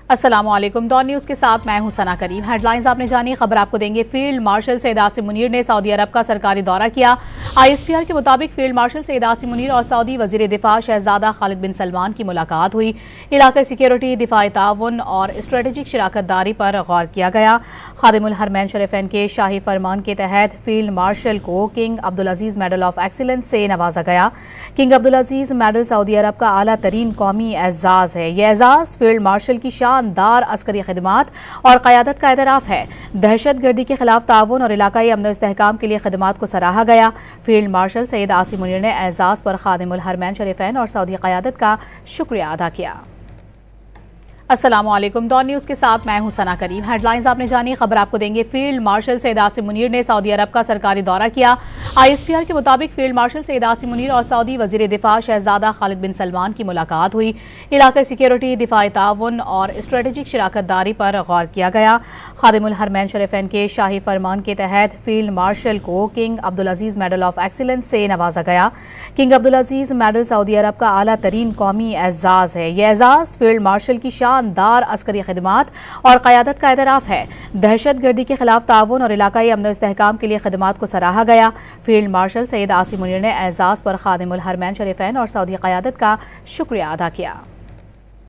السلام علیکم، Dawn news کے ساتھ میں ہوں ثنا کریم۔ ہیڈ لائنز آپ نے جانی، خبر آپ کو دیں گے۔ فیلڈ مارشل سید عاصم منیر نے سعودی عرب کا سرکاری دورہ کیا۔ ISPR کے مطابق فیلڈ مارشل سید عاصم منیر اور سعودی وزیر دفاع شہزادہ خالد بن سلمان کی ملاقات ہوئی۔ علاقائی سیکیورٹی، دفاعی تعاون اور اسٹریٹجک شراکت داری پر غور کیا گیا۔ خادم الحرمین شریفین کے شاہی فرمان کے تحت فیلڈ مارشل کو king Abdulaziz medal of excellence سے نوازا گیا۔ کنگ عبدالعزیز میڈل سعودی عرب کا اعلیٰ ترین قومی اعزاز ہے۔ یہ اعزاز فیلڈ مارشل کی شاندار عسکری خدمات اور قیادت کا اعتراف ہے۔ دہشت گردی کے خلاف تعاون اور علاقائی امن و استحکام کے لیے خدمات کو سراہا گیا۔ فیلڈ مارشل سید عاصم منیر نے اعزاز پر خادم الحرمین شریفین اور سعودی قیادت کا شکریہ ادا کیا۔ السلام علیکم، ڈان نیوز کے ساتھ میں ہوں ثنا کریم۔ ہیڈ لائنز آپ نے جانی، خبر آپ کو دیں گے۔ فیلڈ مارشل سید عاصم منیر نے سعودی عرب کا سرکاری دورہ کیا۔ ISPR کے مطابق فیلڈ مارشل سید عاصم منیر اور سعودی وزیر دفاع شہزادہ خالد بن سلمان کی ملاقات ہوئی۔ علاقائی سیکیورٹی، دفاعی تعاون اور اسٹریٹجک شراکت داری پر غور کیا گیا۔ خادم الحرمین شریفین کے شاہی فرمان کے تحت فیلڈ مارشل کو king Abdulaziz medal of excellence سے نوازا گیا۔ کنگ عبدالعزیز میڈل سعودی عرب کا اعلیٰ ترین قومی اعزاز ہے۔ یہ اعزاز فیلڈ مارشل کی شاندار عسکری خدمات اور قیادت کا اعتراف ہے۔ دہشت گردی کے خلاف تعاون اور علاقائی امن و استحکام کے لیے خدمات کو سراہا گیا۔ فیلڈ مارشل سید عاصم منیر نے اعزاز پر خادم الحرمین شریفین اور سعودی قیادت کا شکریہ ادا کیا۔